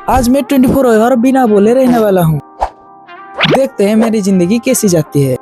आज मैं 24 आवर बिना बोले रहने वाला हूँ। देखते हैं मेरी जिंदगी कैसी जाती है।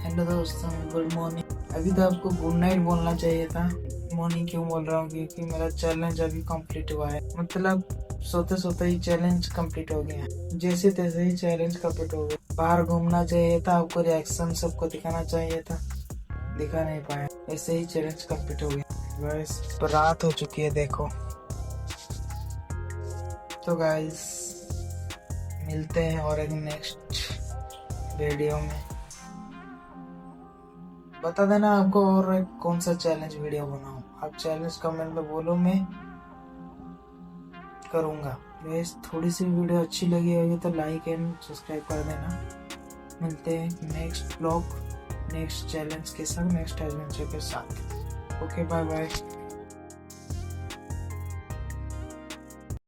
हेलो दोस्तों, गुड मॉर्निंग। अभी तो आपको गुड नाइट बोलना चाहिए था। मॉर्निंग क्यों बोल रहा हूँ? क्योंकि मेरा चैलेंज अभी कंप्लीट हुआ है। मतलब सोते सोते ही चैलेंज कंप्लीट हो गया। जैसे तैसे ही चैलेंज कंप्लीट हो गया। बाहर घूमना चाहिए था, आपको रिएक्शन सबको दिखाना चाहिए था, दिखा नहीं पाया। ऐसे ही चैलेंज कंप्लीट हो गया। गाइस रात हो चुकी है, देखो। तो गाइस मिलते हैं और एक नेक्स्ट वीडियो में। बता देना आपको और कौन सा चैलेंज वीडियो बनाऊं। आप चैलेंज कमेंट में बोलो, मैं करूंगा। वैसे थोड़ी सी वीडियो अच्छी लगी होगी तो लाइक एंड सब्सक्राइब कर देना। मिलते हैं नेक्स्ट ब्लॉग, नेक्स्ट चैलेंज के साथ, नेक्स्ट एडवेंचर के साथ। Okay, bye bye.